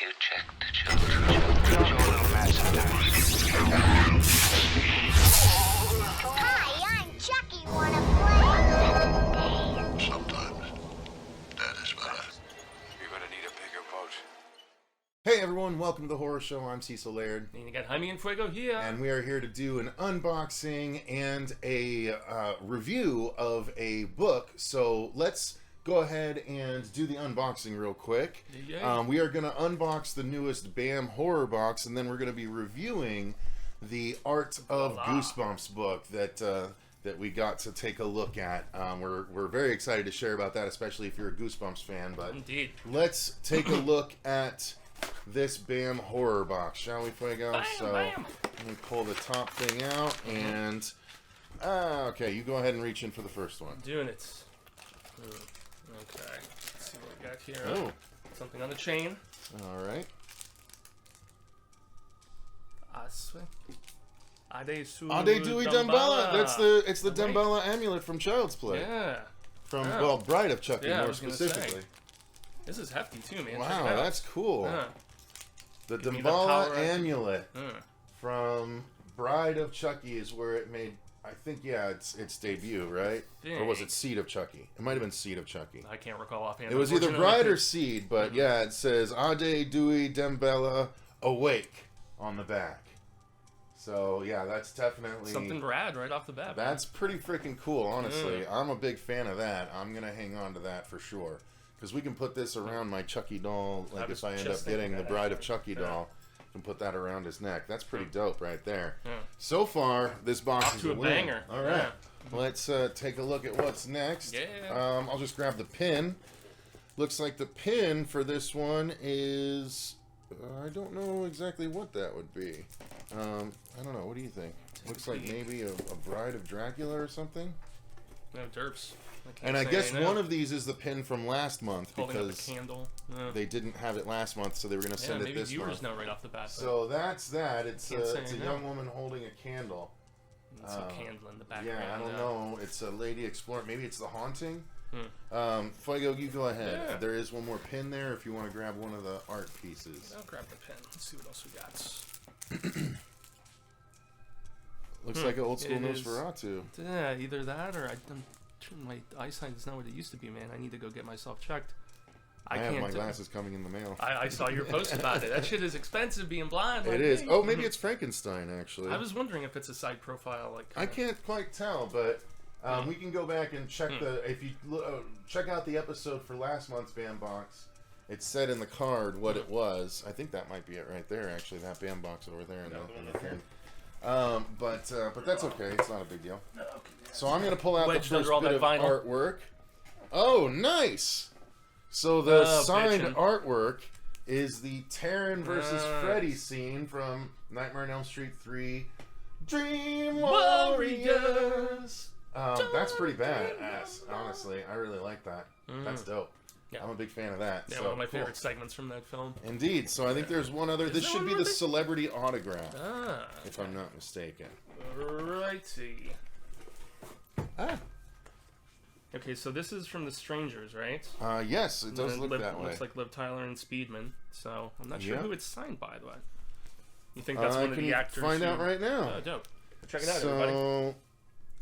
you check the children. You're a little mad sometimes. Hi, I'm Chucky. Wanna play? Sometimes that is better. You're gonna need a bigger boat. Hey everyone, welcome to the Horror Show. I'm Cecil Laird. And you got Jaime and Fuego here. And we are here to do an unboxing and a review of a book. So let's go ahead and do the unboxing real quick. We are going to unbox the newest BAM horror box, and then we're going to be reviewing the Art of Goosebumps book that we got to take a look at. We're very excited to share about that, especially if you're a Goosebumps fan. But Indeed. let's take a look at this BAM horror box, shall we, Fuego? Bam, So bam. let me pull the top thing out, and okay, you go ahead and reach in for the first one. Doing it. Okay. Let's see what we got here. Oh, Something on the chain. all right. Ade Dewey Dembella. It's the Dembella amulet from Child's Play. Yeah. From Oh. Bride of Chucky, Yeah, I more was gonna specifically. say. This is hefty too, man. Check Wow, it out. that's cool. Yeah. The Give me the Dembella power. amulet Yeah. from Bride of Chucky is where it made, I think, yeah, its debut, right? Or was it Seed of Chucky? It might have been Seed of Chucky. I can't recall offhand. It was either unfortunately. Bride or Seed, but yeah, it says Ade Dewey Dembella Awake on the back. So yeah, that's definitely Something rad right off the bat. That's pretty freaking cool, honestly. I'm a big fan of that. I'm gonna hang on to that for sure, because we can put this around my Chucky doll. Like if I end up getting the Bride of Chucky doll, I can put that around his neck. That's pretty dope right there. Yeah. So far, this box Off is to a win. banger. All right, let's take a look at what's next. Yeah. I'll just grab the pin. Looks like the pin for this one is. I don't know exactly what that would be. I don't know. What do you think? Looks like maybe a Bride of Dracula or something. No derps. And I guess one of these is the pin from last month holding up a because candle. Yeah. they didn't have it last month, so they were going to send it maybe this viewers month. know right off the bat. So that's that. It's Can't say a no. young woman holding a candle. There's some candle in the background. Yeah, I don't know. It's a lady explorer. Maybe it's the haunting. Hmm. Fuego, you go ahead. Yeah. There is one more pin there if you want to grab one of the art pieces. I'll grab the pen. Let's see what else we got. Looks like an old school It is. Nosferatu. Yeah, either that or my eyesight is not what it used to be, man. I need to go get myself checked. I have can't my do- glasses coming in the mail. I saw your post about it. That shit is expensive being blind. It like is. me. Oh, maybe it's Frankenstein, actually. I was wondering if it's a side profile. Like I can't quite tell, but we can go back and check if you check out the episode for last month's BAM box. It said in the card what it was. I think that might be it right there, actually. That BAM box over there in the thing. But that's okay. It's not a big deal. So I'm gonna pull out Wedged the first under all bit that of vinyl. artwork. Oh, nice! So the signed bitchin'. artwork is the Taryn versus Nice. Freddy scene from Nightmare on Elm Street 3. Dream Warriors. That's pretty badass, honestly. I really like that. That's dope. Yeah. I'm a big fan of that. Yeah, so, one of my cool. favorite segments from that film. Indeed. So I think there's one other. This there should one be the more? celebrity autograph, Ah. if I'm not mistaken. Righty. Ah. Okay, so this is from The Strangers, right? Yes, it does And look that way. Looks like Liv Tyler and Speedman. So I'm not sure Yeah. who it's signed by, though. You think that's one of can the actors? find out who- right now. Dope. Check it out, everybody.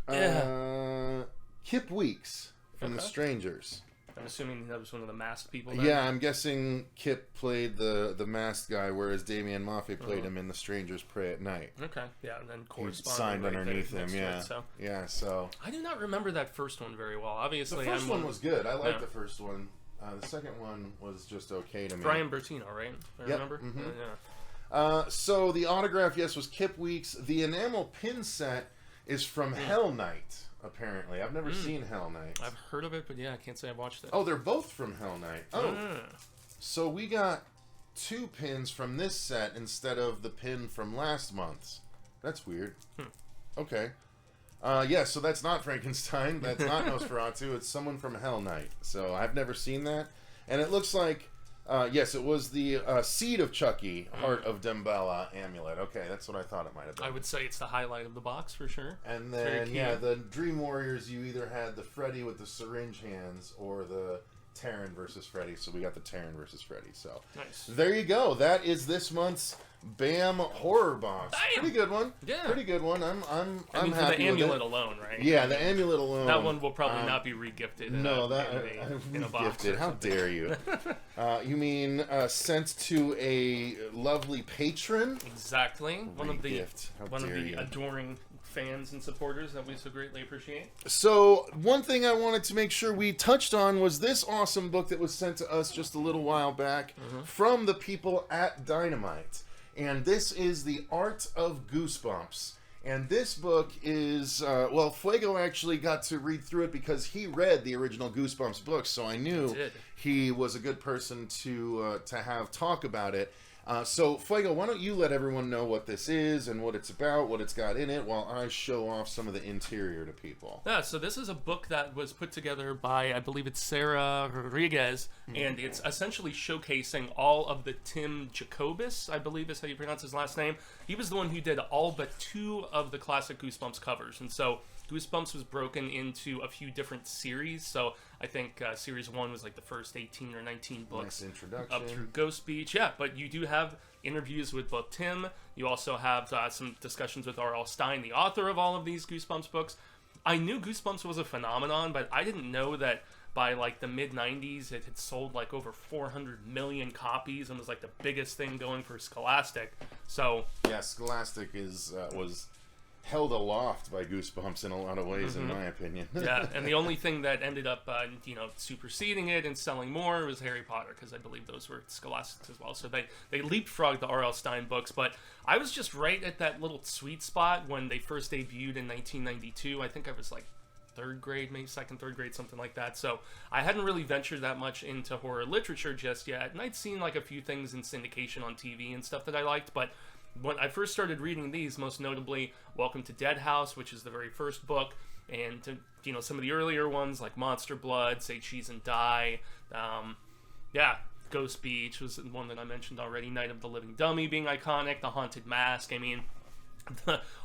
So, Kip Weeks from The Okay. Strangers. I'm assuming that was one of the masked people. Yeah, I'm guessing Kip played the masked guy, whereas Damian Maffei played him in The Strangers Pray at Night. Okay. Yeah, and then He corresponding signed right underneath there him, next to yeah. it, so. Yeah, so... I do not remember that first one very well. The Obviously, first one was good. I liked Yeah. the first one. The second one was just okay to me. Brian Bertino, right? I remember. Mhm. Yeah. So the autograph, yes, was Kip Weeks. The enamel pin set is from Hell Night, apparently. I've never seen Hell Night. I've heard of it, but yeah, I can't say I've watched it. Oh, they're both from Hell Night. Oh, Ah. so we got 2 pins from this set instead of the pin from last month's. That's weird. Okay. Yeah, so that's not Frankenstein. That's not Nosferatu. It's someone from Hell Night. So I've never seen that. And it looks like, yes, it was the Seed of Chucky, Heart of Dembella amulet. Okay, that's what I thought it might have been. I would say it's the highlight of the box for sure. And Very then, cute. yeah, the Dream Warriors, you either had the Freddy with the syringe hands or the Taryn versus Freddy, so we got the Taryn versus Freddy. So Nice. there you go. That is this month's BAM horror box. Damn. Pretty good one. Yeah. Pretty good one. I'm I mean, for happy the with amulet it. alone, right? Yeah, the amulet alone. That one will probably not be regifted. No, in a box. gifted. How dare you? You mean sent to a lovely patron? Exactly. One of the How dare you. adoring fans and supporters that we so greatly appreciate. So, one thing I wanted to make sure we touched on was this awesome book that was sent to us just a little while back from the people at Dynamite. And this is The Art of Goosebumps. And this book is, well, Fuego actually got to read through it because he read the original Goosebumps book, so I knew he was a good person to have talk about it. So, Fuego, why don't you let everyone know what this is and what it's about, what it's got in it, while I show off some of the interior to people. Yeah, so this is a book that was put together by, I believe it's Sarah Rodriguez, and it's essentially showcasing all of the Tim Jacobus, I believe is how you pronounce his last name. He was the one who did all but 2 of the classic Goosebumps covers, and so Goosebumps was broken into a few different series. So I think series 1 was like the first 18 or 19 books. Nice introduction. Up through Ghost Beach. Yeah, but you do have interviews with both Tim. You also have some discussions with R.L. Stine, the author of all of these Goosebumps books. I knew Goosebumps was a phenomenon, but I didn't know that by like the mid-90s it had sold like over 400 million copies and was like the biggest thing going for Scholastic. So yeah, Scholastic was held aloft by Goosebumps in a lot of ways, in my opinion. Yeah, and the only thing that ended up, superseding it and selling more was Harry Potter, because I believe those were Scholastics as well. So they leapfrogged the R.L. Stine books, but I was just right at that little sweet spot when they first debuted in 1992. I think I was like 3rd grade, maybe 2nd, 3rd grade, something like that. So I hadn't really ventured that much into horror literature just yet, and I'd seen like a few things in syndication on TV and stuff that I liked, but when I first started reading these, most notably Welcome to Dead House, which is the very first book, and some of the earlier ones like Monster Blood, Say Cheese and Die, Ghost Beach was the one that I mentioned already, Night of the Living Dummy being iconic, The Haunted Mask. I mean,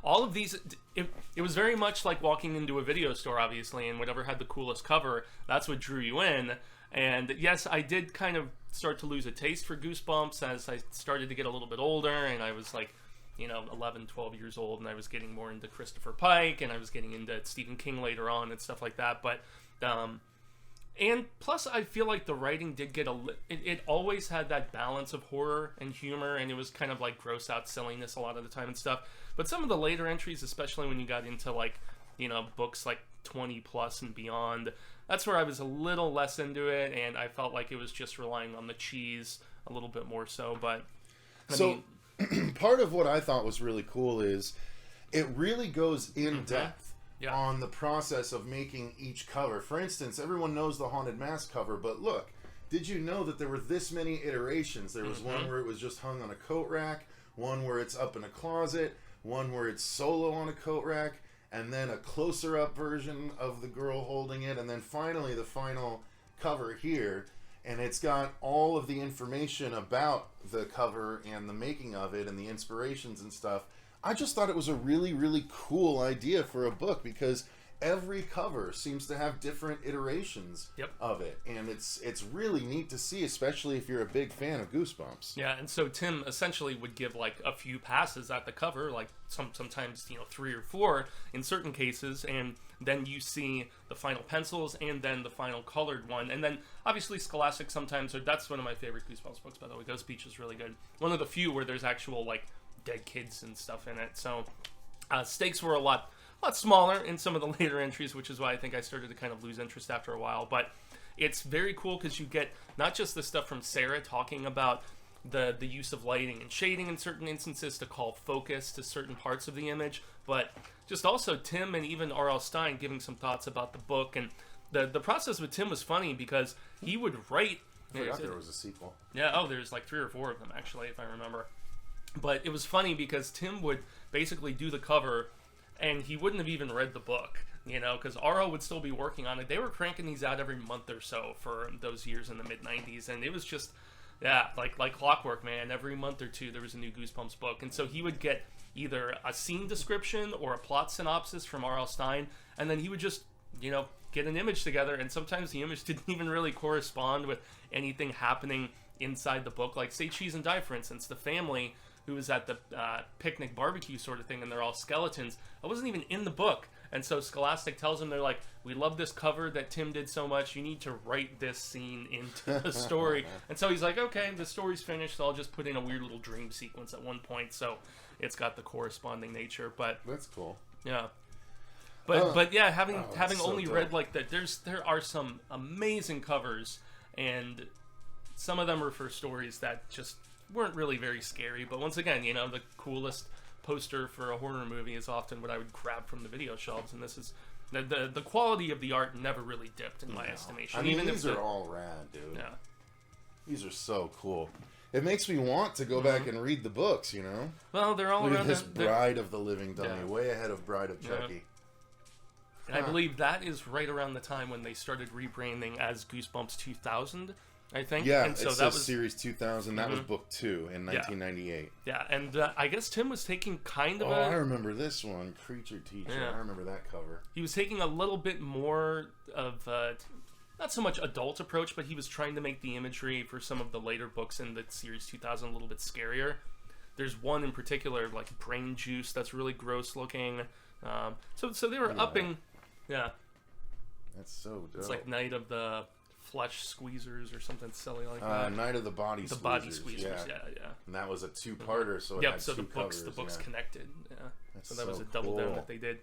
all of these, it was very much like walking into a video store, obviously, and whatever had the coolest cover, that's what drew you in. And yes, I did kind of start to lose a taste for Goosebumps as I started to get a little bit older, and I was like, 11, 12 years old, and I was getting more into Kristopher Pike, and I was getting into Stephen King later on and stuff like that. But, and plus I feel like the writing did get it always had that balance of horror and humor, and it was kind of like gross out silliness a lot of the time and stuff. But some of the later entries, especially when you got into like, books like 20 plus and beyond, that's where I was a little less into it, and I felt like it was just relying on the cheese a little bit more so. But part of what I thought was really cool is it really goes in depth on the process of making each cover. For instance, everyone knows the Haunted Mask cover, but look, did you know that there were this many iterations? There was one where it was just hung on a coat rack, one where it's up in a closet, one where it's solo on a coat rack, and then a closer-up version of the girl holding it, and then finally the final cover here, and it's got all of the information about the cover and the making of it and the inspirations and stuff. I just thought it was a really, really cool idea for a book, because every cover seems to have different iterations of it, and it's really neat to see, especially if you're a big fan of Goosebumps. Yeah, and so Tim essentially would give like a few passes at the cover, like sometimes 3 or 4 in certain cases, and then you see the final pencils and then the final colored one, and then obviously Scholastic sometimes, or that's one of my favorite Goosebumps books, by the way. Ghost Beach is really good. One of the few where there's actual like dead kids and stuff in it. So stakes were a lot smaller in some of the later entries, which is why I think I started to kind of lose interest after a while. But it's very cool because you get not just the stuff from Sarah talking about the use of lighting and shading in certain instances to call focus to certain parts of the image, but just also Tim and even R.L. Stine giving some thoughts about the book. And the process with Tim was funny because he would write... I forgot there was a sequel. Yeah, there's like 3 or 4 of them, actually, if I remember. But it was funny because Tim would basically do the cover, and he wouldn't have even read the book, because R.O. would still be working on it. They were cranking these out every month or so for those years in the mid-90s, and it was just, like clockwork, man. Every month or 2, there was a new Goosebumps book, and so he would get either a scene description or a plot synopsis from R.L. Stine, and then he would just you know, get an image together, and sometimes the image didn't even really correspond with anything happening inside the book. Like, say Cheese and Die, for instance, the family who was at the picnic barbecue sort of thing, and they're all skeletons. I wasn't even in the book. And so Scholastic tells him, they're like, we love this cover that Tim did so much, you need to write this scene into the story. And so he's like, okay, the story's finished, so I'll just put in a weird little dream sequence at one point, so it's got the corresponding nature. But That's cool. yeah. But yeah, having so only dope. read like that, there are some amazing covers, and some of them are for stories that just weren't really very scary. But once again, you know, the coolest poster for a horror movie is often what I would grab from the video shelves, and this is the quality of the art never really dipped in my estimation. I mean, Even these if are all rad, dude. yeah. These are so cool. It makes me want to go back and read the books, you know? Well, they're all Look at around this the, Bride of the Living Dummy, Yeah. way ahead of Bride of Chucky. and I believe that is right around the time when they started rebranding as Goosebumps 2000, I think. Yeah, and so it that says was Series 2000. That was book 2 in 1998. yeah, and I guess Tim was taking kind of Oh, I remember this one, Creature Teacher. Yeah. I remember that cover. he was taking a little bit more of not so much adult approach, but he was trying to make the imagery for some of the later books in the Series 2000 a little bit scarier. There's one in particular, like Brain Juice, that's really gross looking. So they were upping, yeah. That's so dope. It's like Night of the Flesh Squeezers or something silly like that. Night of the Body The Squeezers. Body Squeezers, yeah. And that was a two-parter, so it Yep, had so two the covers. books yeah. connected. Yeah. That's So that was so a double down cool. that they did.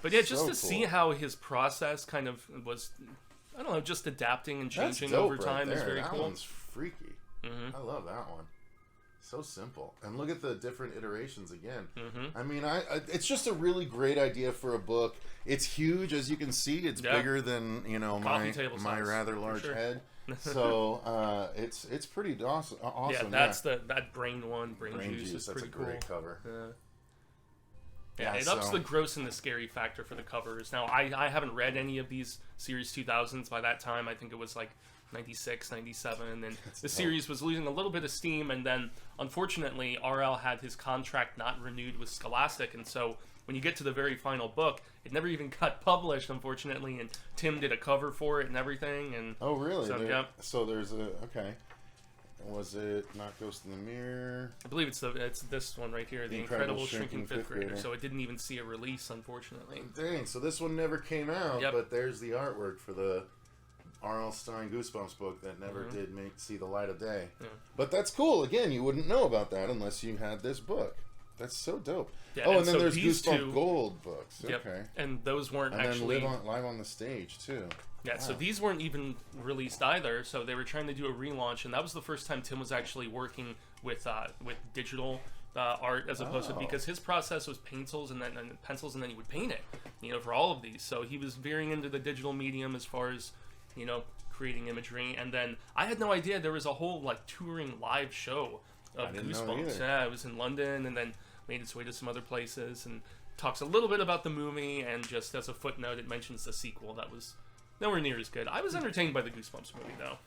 But yeah, just So to see cool. how his process kind of was, I don't know, just adapting and That's changing dope over time right is there. very that cool. one's freaky. I love that one. So simple. And look at the different iterations again. I mean, it's just a really great idea for a book. It's huge, as you can see. It's Yeah. bigger than, you know, Coffee table my size, rather for large sure. head. So it's pretty awesome. Yeah, that's that Brain one, Brain Juice is That's pretty a great cool. cover. Yeah, it ups the gross and the scary factor for the covers. Now, I haven't read any of these Series 2000s by that time. I think it was like 96, 97, and the series was losing a little bit of steam, and then, unfortunately, RL had his contract not renewed with Scholastic, and so when you get to the very final book, it never even got published, unfortunately, and Tim did a cover for it and everything, and... Oh, really? So, There- yeah. So there's a... Okay. Was it not Ghost in the Mirror? I believe it's this one right here, The Incredible Shrinking Fifth Grader, so it didn't even see a release, unfortunately. Dang, so this one never came out, Yep. but there's the artwork for the R.L. Stein Goosebumps book that never did see the light of day. Yeah. But that's cool. Again, you wouldn't know about that unless you had this book. That's so dope. Yeah, oh, and and then so there's these Goosebump two- Gold books. Yep. Okay. And those weren't And actually... then live on the stage, too. Yeah, so Wow. these weren't even released either. So they were trying to do a relaunch, and that was the first time Tim was actually working with digital art as opposed to, Oh. because his process was pencils and then he would paint it, you know, for all of these. So he was veering into the digital medium as far as, you know, creating imagery. And then I had no idea there was a whole like touring live show of I didn't know Goosebumps. either. Yeah, it was in London and then made its way to some other places and talks a little bit about the movie, and just as a footnote, it mentions the sequel that was nowhere near as good. I was entertained by the Goosebumps movie, though.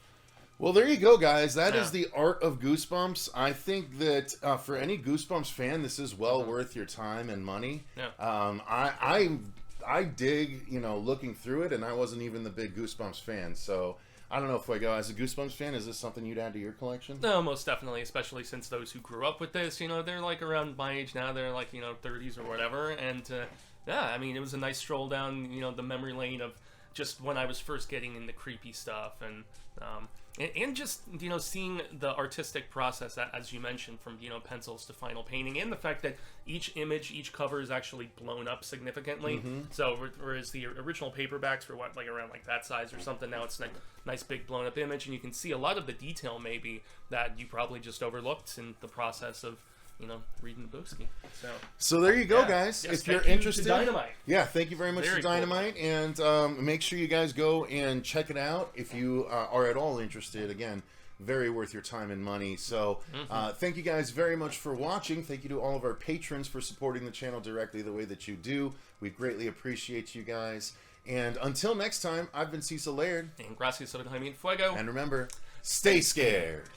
Well, there you go, guys. That is Yeah. the art of Goosebumps. I think that for any Goosebumps fan, this is well worth your time and money. Yeah. I dig, you know, looking through it, and I wasn't even the big Goosebumps fan. So I don't know, Fuego, as a Goosebumps fan, is this something you'd add to your collection? No, most definitely, especially since those who grew up with this, you know, they're like around my age now. They're like, you know, 30s or whatever. And yeah, I mean, it was a nice stroll down, you know, the memory lane of just when I was first getting into creepy stuff, and just, you know, seeing the artistic process, as you mentioned, from, you know, pencils to final painting, and the fact that each image, each cover is actually blown up significantly. So whereas the original paperbacks were like around like that size or something, now it's like nice big blown up image, and you can see a lot of the detail maybe that you probably just overlooked in the process of, you know, reading the bookski. So there you go, Yeah. guys. Yes, if you're thank you to interested, Dynamite. Yeah, thank you very much Very to cool. Dynamite, and make sure you guys go and check it out if you are at all interested. Again, very worth your time and money. So thank you guys very much for watching. Thank you to all of our patrons for supporting the channel directly the way that you do. We greatly appreciate you guys. And until next time, I've been Cecil Laird. And gracias sobre Jaime Fuego. And remember, stay scared.